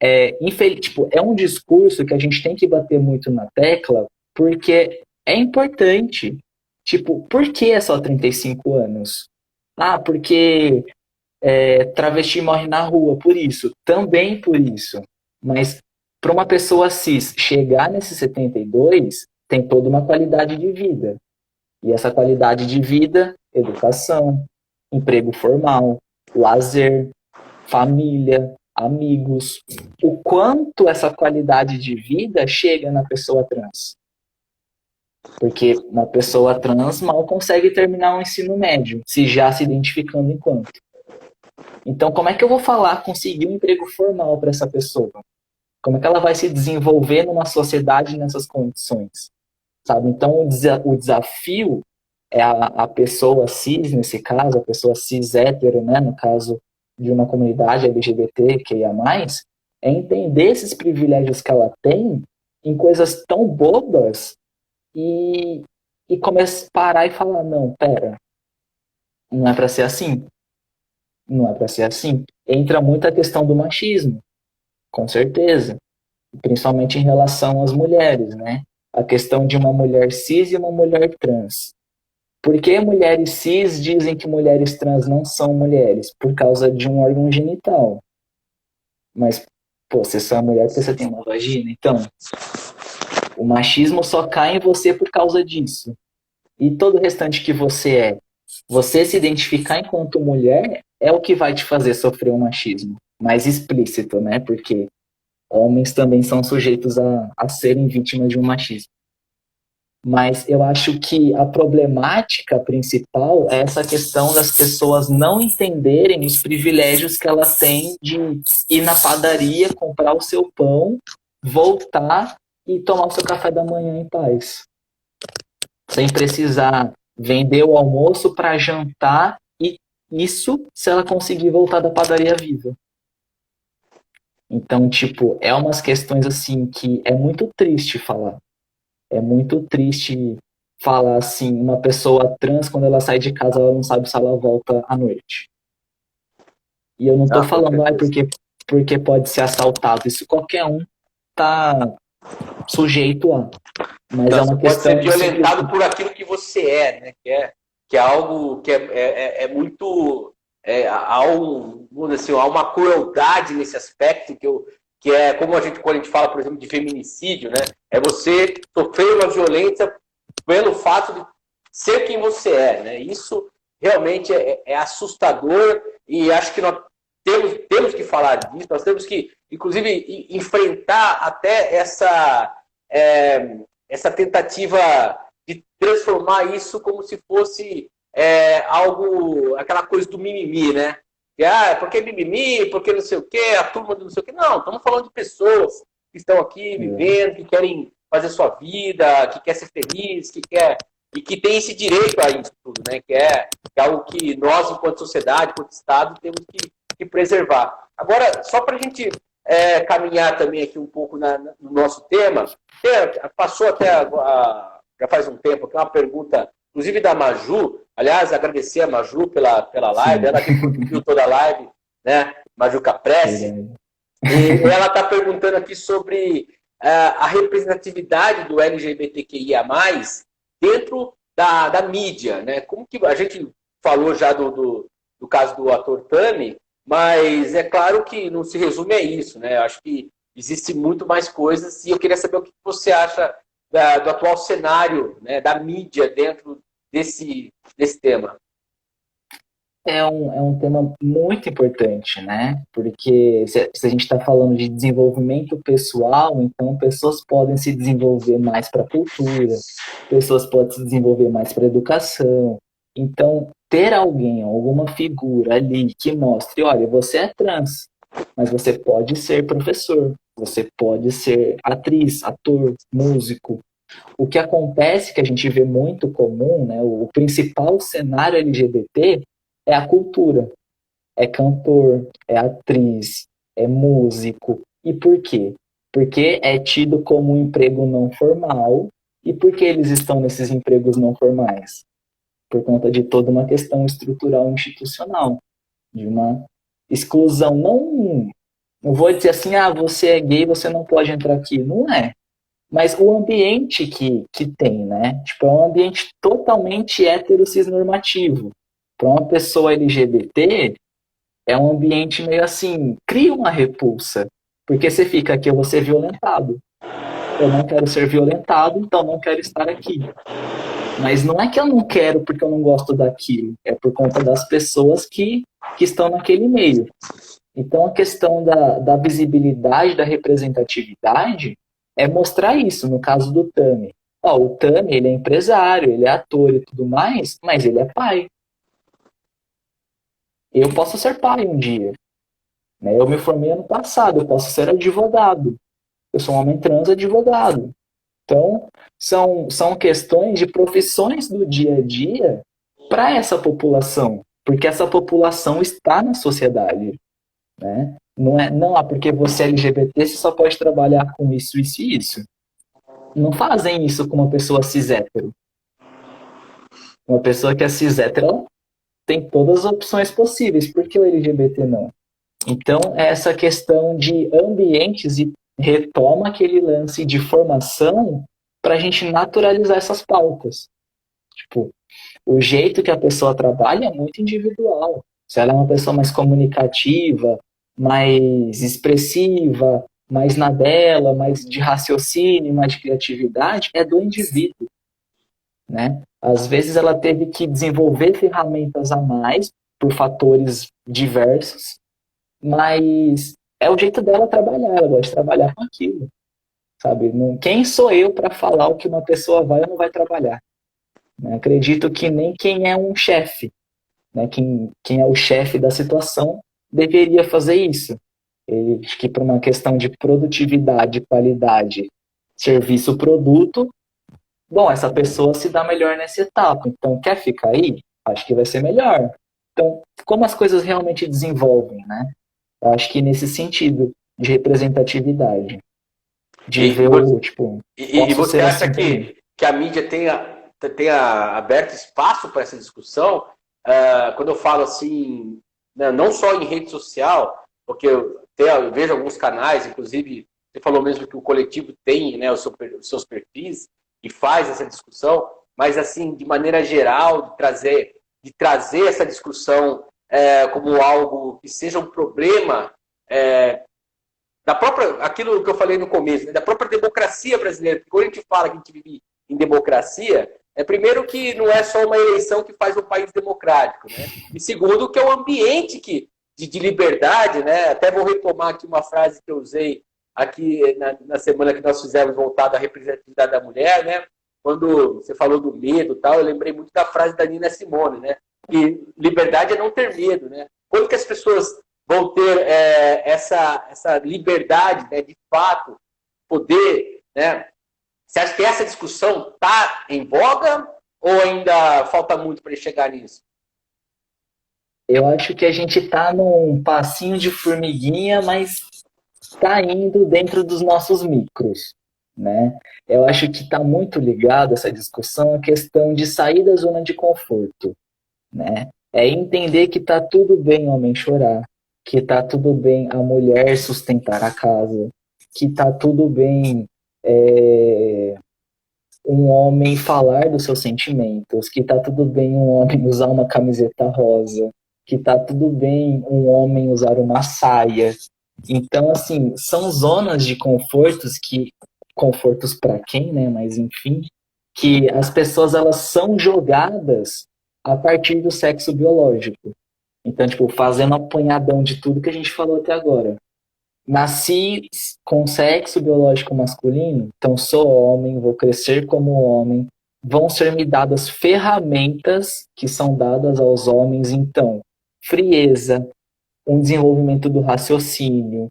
É um discurso que a gente tem que bater muito na tecla, porque é importante. Tipo, por que é só 35 anos? Ah, porque travesti morre na rua, por isso. Também por isso. Mas para uma pessoa cis chegar nesses 72, tem toda uma qualidade de vida. E essa qualidade de vida, educação, emprego formal, lazer, família, amigos. O quanto essa qualidade de vida chega na pessoa trans? Porque uma pessoa trans mal consegue terminar o ensino médio, se já se identificando enquanto. Então, como é que eu vou falar, conseguir um emprego formal para essa pessoa? Como é que ela vai se desenvolver numa sociedade nessas condições? Sabe? Então, o desafio é a pessoa cis, nesse caso, a pessoa cis hétero, né, no caso de uma comunidade LGBT, que ia mais, é entender esses privilégios que ela tem em coisas tão bobas e começar a parar e falar, não, pera, não é para ser assim. Não é para ser assim. Entra muito a questão do machismo, com certeza. Principalmente em relação às mulheres, né? A questão de uma mulher cis e uma mulher trans. Por que mulheres cis dizem que mulheres trans não são mulheres? Por causa de um órgão genital. Mas, pô, você só é mulher porque você tem uma vagina. Então, o machismo só cai em você por causa disso. E todo o restante que você se identificar enquanto mulher é o que vai te fazer sofrer o machismo. Mais explícito, né? Porque homens também são sujeitos a serem vítimas de um machismo. Mas eu acho que a problemática principal é essa questão das pessoas não entenderem os privilégios que elas têm de ir na padaria, comprar o seu pão, voltar e tomar o seu café da manhã em paz. Sem precisar vender o almoço para jantar, e isso se ela conseguir voltar da padaria viva. Então, tipo, é umas questões assim que é muito triste falar. É muito triste falar assim, uma pessoa trans, quando ela sai de casa, ela não sabe se ela volta à noite. E eu não tô falando, porque pode ser assaltado. Isso qualquer um tá sujeito a. Mas então, é uma você pode ser questão violentado por aquilo que você é, né? Que é algo que é muito... há uma crueldade nesse aspecto que é como quando a gente fala, por exemplo, de feminicídio, né? É você sofrer uma violência pelo fato de ser quem você é, né? Isso realmente é assustador e acho que nós temos que falar disso, nós temos que, inclusive, enfrentar até essa tentativa de transformar isso como se fosse algo, aquela coisa do mimimi, né? Porque mimimi, porque não sei o quê, a turma do não sei o quê. Não, estamos falando de pessoas que estão aqui vivendo, que querem fazer sua vida, que quer ser feliz, e que tem esse direito a isso tudo, né? Que é algo que nós, enquanto sociedade, enquanto Estado, temos que preservar. Agora, só para a gente caminhar também aqui um pouco no nosso tema, passou até já faz um tempo aqui uma pergunta, inclusive da Maju. Aliás, agradecer a Maju pela live, ela que produziu toda a live, né? Maju Caprese. E ela está perguntando aqui sobre a representatividade do LGBTQIA+, dentro da mídia, né? Como que a gente falou já do caso do ator Tami, mas é claro que não se resume a isso, né? Eu acho que existe muito mais coisas e eu queria saber o que você acha do atual cenário, né, da mídia dentro desse tema. É um tema muito importante, né? Porque se a gente está falando de desenvolvimento pessoal, então pessoas podem se desenvolver mais para a cultura, pessoas podem se desenvolver mais para a educação. Então, ter alguém, alguma figura ali que mostre, olha, você é trans, mas você pode ser professor, você pode ser atriz, ator, músico. O que acontece, que a gente vê muito comum, né? O principal cenário LGBT é a cultura. É cantor, é atriz, é músico. E por quê? Porque é tido como um emprego não formal. E por que eles estão nesses empregos não formais? Por conta de toda uma questão estrutural institucional, de uma exclusão. Não vou dizer assim, você é gay, você não pode entrar aqui. Não é. Mas o ambiente que tem, né? Tipo, é um ambiente totalmente heterossexnormativo. Para uma pessoa LGBT, é um ambiente meio assim, cria uma repulsa. Porque você fica aqui, eu vou ser violentado. Eu não quero ser violentado, então não quero estar aqui. Mas não é que eu não quero porque eu não gosto daquilo. É por conta das pessoas que estão naquele meio. Então a questão da visibilidade, da representatividade, é mostrar isso, no caso do Tami. O Tami, ele é empresário, ele é ator e tudo mais, mas ele é pai. Eu posso ser pai um dia. Né? Eu me formei ano passado, eu posso ser advogado. Eu sou um homem trans advogado. Então, são questões de profissões do dia a dia para essa população, porque essa população está na sociedade. Né? Não, porque você é LGBT, você só pode trabalhar com isso, isso e isso. Não fazem isso com uma pessoa cis hétero. Uma pessoa que é cis hétero tem todas as opções possíveis, por que o LGBT não? Então, é essa questão de ambientes e retoma aquele lance de formação para a gente naturalizar essas pautas. Tipo, o jeito que a pessoa trabalha é muito individual. Se ela é uma pessoa mais comunicativa, mais expressiva, mais na dela, mais de raciocínio, mais de criatividade, é do indivíduo. Né? Às vezes ela teve que desenvolver ferramentas a mais por fatores diversos, mas é o jeito dela trabalhar, ela gosta de trabalhar com aquilo. Sabe? Quem sou eu para falar o que uma pessoa vai ou não vai trabalhar? Né? Acredito que nem quem é um chefe, né? Quem é o chefe da situação, deveria fazer isso. Acho que para uma questão de produtividade, qualidade, serviço, produto, bom, essa pessoa se dá melhor nessa etapa. Então, quer ficar aí? Acho que vai ser melhor. Então, como as coisas realmente desenvolvem, né? Eu acho que nesse sentido de representatividade. De ver o, tipo... E você acha que a mídia tenha aberto espaço para essa discussão? Quando eu falo assim, né, não só em rede social, porque eu vejo alguns canais, inclusive, você falou mesmo que o coletivo tem, né, os seus perfis e faz essa discussão, mas assim, de maneira geral, de trazer essa discussão como algo que seja um problema da própria, aquilo que eu falei no começo, né, da própria democracia brasileira. Porque quando a gente fala que a gente vive em democracia, primeiro que não é só uma eleição que faz um país democrático, né? E segundo que é um ambiente de liberdade, né? Até vou retomar aqui uma frase que eu usei aqui na semana que nós fizemos voltada à representatividade da mulher, né? Quando você falou do medo e tal, eu lembrei muito da frase da Nina Simone, né? Que liberdade é não ter medo, né? Quando que as pessoas vão ter essa liberdade, né, de fato, poder, né? Você acha que essa discussão está em voga ou ainda falta muito para chegar nisso? Eu acho que a gente está num passinho de formiguinha, mas está indo dentro dos nossos micros, né? Eu acho que está muito ligado essa discussão à questão de sair da zona de conforto, né? É entender que está tudo bem o homem chorar, que está tudo bem a mulher sustentar a casa, que está tudo bem um homem falar dos seus sentimentos, que tá tudo bem um homem usar uma camiseta rosa, que tá tudo bem um homem usar uma saia. Então, assim, são zonas de confortos para quem, né? Mas enfim, que as pessoas elas são jogadas a partir do sexo biológico. Então, tipo, fazendo apanhadão de tudo que a gente falou até agora. Nasci com sexo biológico masculino, então sou homem, vou crescer como homem. Vão ser me dadas ferramentas que são dadas aos homens, então, frieza, um desenvolvimento do raciocínio,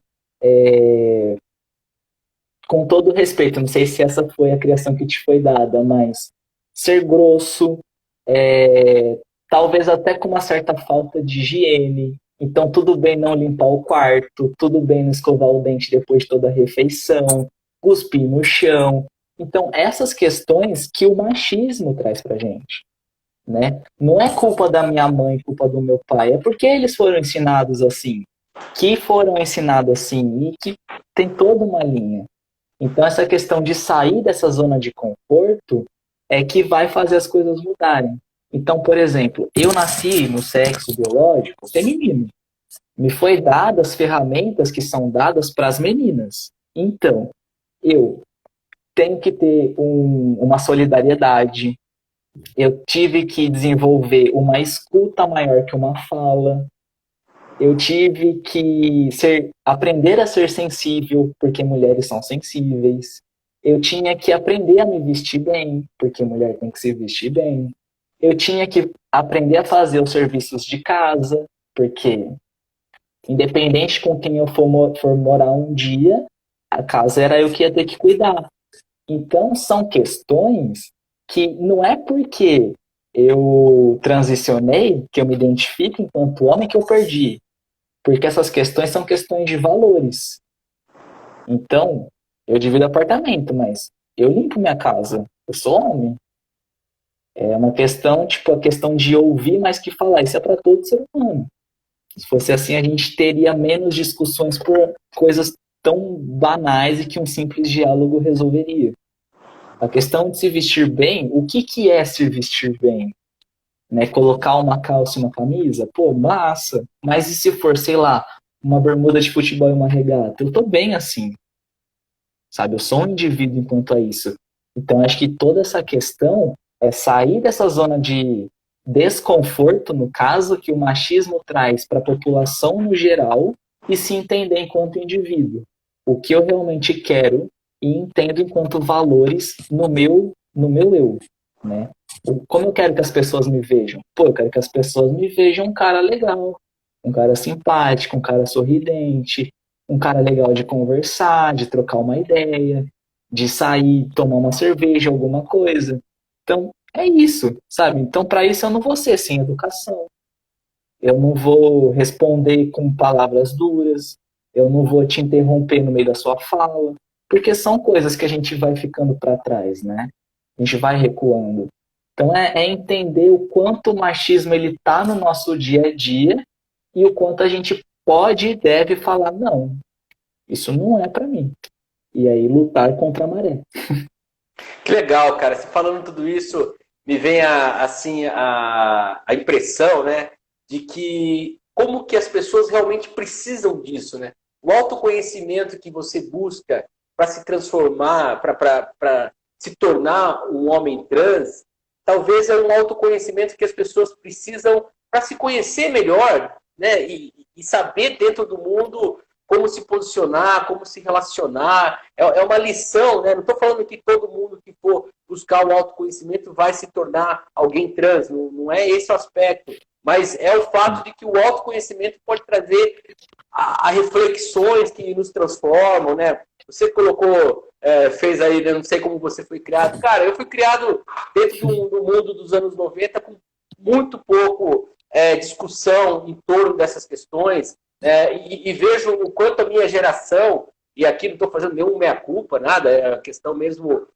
com todo respeito, não sei se essa foi a criação que te foi dada, mas ser grosso, talvez até com uma certa falta de higiene. Então, tudo bem não limpar o quarto, tudo bem não escovar o dente depois de toda a refeição, cuspir no chão. Então, essas questões que o machismo traz pra gente, né? Não é culpa da minha mãe, culpa do meu pai, é porque eles foram ensinados assim, que foram ensinados assim e que tem toda uma linha. Então, essa questão de sair dessa zona de conforto é que vai fazer as coisas mudarem. Então, por exemplo, eu nasci no sexo biológico feminino. Me foi dadas as ferramentas que são dadas para as meninas. Então, eu tenho que ter uma solidariedade. Eu tive que desenvolver uma escuta maior que uma fala. Eu tive que aprender a ser sensível, porque mulheres são sensíveis. Eu tinha que aprender a me vestir bem, porque mulher tem que se vestir bem. Eu tinha que aprender a fazer os serviços de casa, porque independente com quem eu for morar um dia, a casa era eu que ia ter que cuidar. Então, são questões que não é porque eu transicionei, que eu me identifico enquanto homem, que eu perdi. Porque essas questões são questões de valores. Então, eu divido apartamento, mas eu limpo minha casa. Eu sou homem. É uma questão, tipo, a questão de ouvir mais que falar. Isso é para todo ser humano. Se fosse assim, a gente teria menos discussões por coisas tão banais e que um simples diálogo resolveria. A questão de se vestir bem, o que é se vestir bem? Né? Colocar uma calça e uma camisa? Pô, massa. Mas e se for, sei lá, uma bermuda de futebol e uma regata? Eu tô bem assim. Sabe? Eu sou um indivíduo enquanto a isso. Então, acho que toda essa questão é sair dessa zona de desconforto, no caso, que o machismo traz para a população no geral e se entender enquanto indivíduo. O que eu realmente quero e entendo enquanto valores no meu eu, né? Como eu quero que as pessoas me vejam? Pô, eu quero que as pessoas me vejam um cara legal, um cara simpático, um cara sorridente, um cara legal de conversar, de trocar uma ideia, de sair, tomar uma cerveja, alguma coisa. Então, é isso, sabe? Então, para isso, eu não vou ser sem educação. Eu não vou responder com palavras duras. Eu não vou te interromper no meio da sua fala. Porque são coisas que a gente vai ficando para trás, né? A gente vai recuando. Então, é entender o quanto o machismo ele tá no nosso dia a dia e o quanto a gente pode e deve falar, não, isso não é para mim. E aí, lutar contra a maré. Que legal, cara. Você falando tudo isso, me vem a impressão, né, de que como que as pessoas realmente precisam disso, né? o autoconhecimento que você busca para se transformar, para se tornar um homem trans, talvez é um autoconhecimento que as pessoas precisam para se conhecer melhor, né? E saber dentro do mundo como se posicionar, como se relacionar. É uma lição, né? Não estou falando que todo mundo que for buscar o autoconhecimento vai se tornar alguém trans, não é esse o aspecto. Mas é o fato de que o autoconhecimento pode trazer a reflexões que nos transformam, né? Você colocou, fez aí, não sei como você foi criado. Cara, eu fui criado dentro do mundo dos anos 90 com muito pouco discussão em torno dessas questões, e vejo o quanto a minha geração, e aqui não estou fazendo nenhum meia-culpa, nada, é a questão mesmo,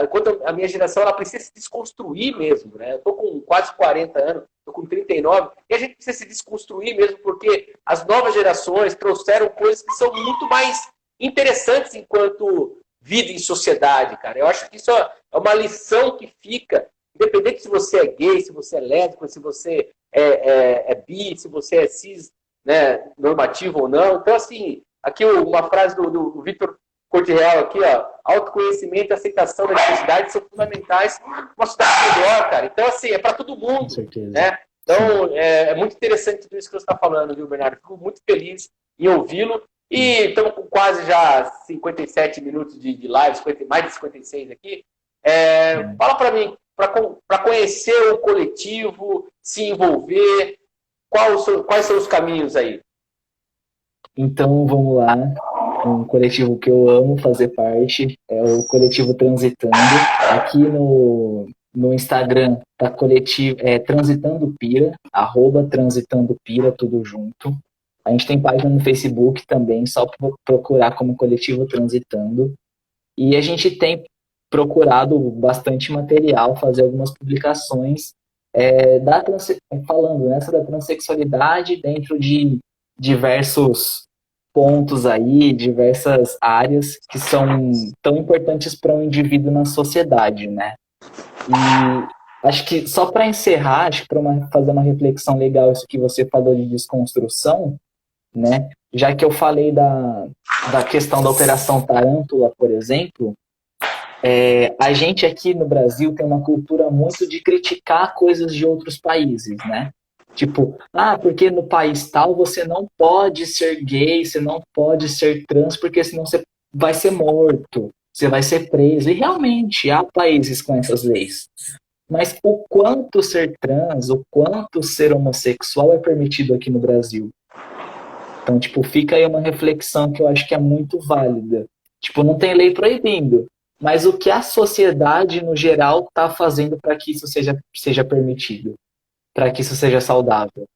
o quanto a minha geração ela precisa se desconstruir mesmo, né? Eu estou com quase 40 anos, estou com 39, e a gente precisa se desconstruir mesmo, porque as novas gerações trouxeram coisas que são muito mais interessantes enquanto vida em sociedade, cara. Eu acho que isso é uma lição que fica, independente se você é gay, se você é lésbico, se você é bi, se você é cis, né, normativo ou não. Então, assim, aqui uma frase do Vitor Cordial aqui, ó, autoconhecimento e aceitação das necessidades são fundamentais para uma sociedade melhor, cara. Então, assim, é para todo mundo. Com certeza. Né? Então, é muito interessante tudo isso que você está falando, viu, Bernardo? Fico muito feliz em ouvi-lo. E estamos com quase já 57 minutos de live, mais de 56 aqui. Fala para mim, para conhecer o coletivo, se envolver, quais são os caminhos aí? Então, vamos lá. Um coletivo que eu amo fazer parte é o Coletivo Transitando. Aqui no Instagram tá coletivo, Transitando Pira, @Transitando Pira, tudo junto. A gente tem página no Facebook também, só procurar como Coletivo Transitando. E a gente tem procurado bastante material, fazer algumas publicações falando nessa da transexualidade dentro de diversos pontos aí, diversas áreas que são tão importantes para um indivíduo na sociedade, né? E acho que só para encerrar, acho que para fazer uma reflexão legal isso que você falou de desconstrução, né? Já que eu falei da questão da Operação Tarântula, por exemplo, a gente aqui no Brasil tem uma cultura muito de criticar coisas de outros países, né? Tipo, porque no país tal você não pode ser gay, você não pode ser trans, porque senão você vai ser morto, você vai ser preso. E realmente há países com essas leis. Mas o quanto ser trans, o quanto ser homossexual é permitido aqui no Brasil? Então, tipo, fica aí uma reflexão que eu acho que é muito válida. Tipo, não tem lei proibindo, mas o que a sociedade, no geral, está fazendo para que isso seja permitido? Para que isso seja saudável,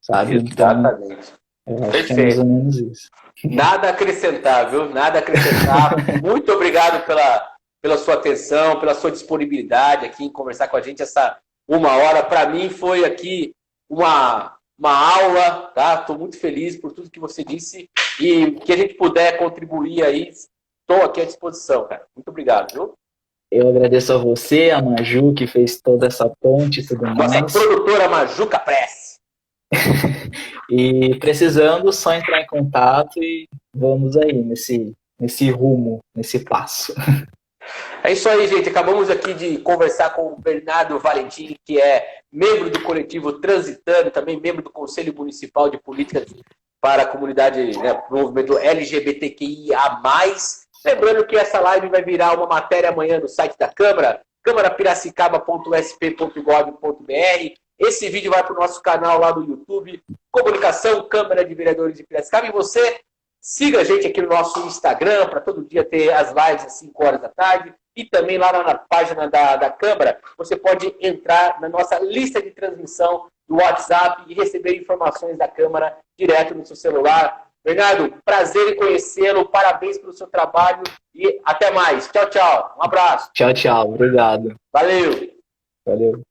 sabe? Exatamente. Então, eu acho que é mais ou menos isso. Nada a acrescentar, viu? Nada a acrescentar. Muito obrigado pela sua atenção, pela sua disponibilidade aqui em conversar com a gente essa 1 hora. Para mim foi aqui uma aula, tá? Estou muito feliz por tudo que você disse e que a gente puder contribuir aí, estou aqui à disposição, cara. Muito obrigado, viu? Eu agradeço a você, a Maju, que fez toda essa ponte e tudo mais. Nossa produtora Majuca Press. E precisando, só entrar em contato e vamos aí nesse rumo, nesse passo. É isso aí, gente. Acabamos aqui de conversar com o Bernardo Valentim, que é membro do coletivo Transitando, também membro do Conselho Municipal de Políticas para a Comunidade, né, para o movimento LGBTQIA+. Lembrando que essa live vai virar uma matéria amanhã no site da Câmara, câmarapiracicaba.sp.gov.br. Esse vídeo vai para o nosso canal lá no YouTube, Comunicação Câmara de Vereadores de Piracicaba. E você siga a gente aqui no nosso Instagram, para todo dia ter as lives às 5 horas da tarde. E também lá na página da Câmara, você pode entrar na nossa lista de transmissão do WhatsApp e receber informações da Câmara direto no seu celular. Bernardo, prazer em conhecê-lo, parabéns pelo seu trabalho e até mais. Tchau, tchau. Um abraço. Tchau, tchau. Obrigado. Valeu. Valeu.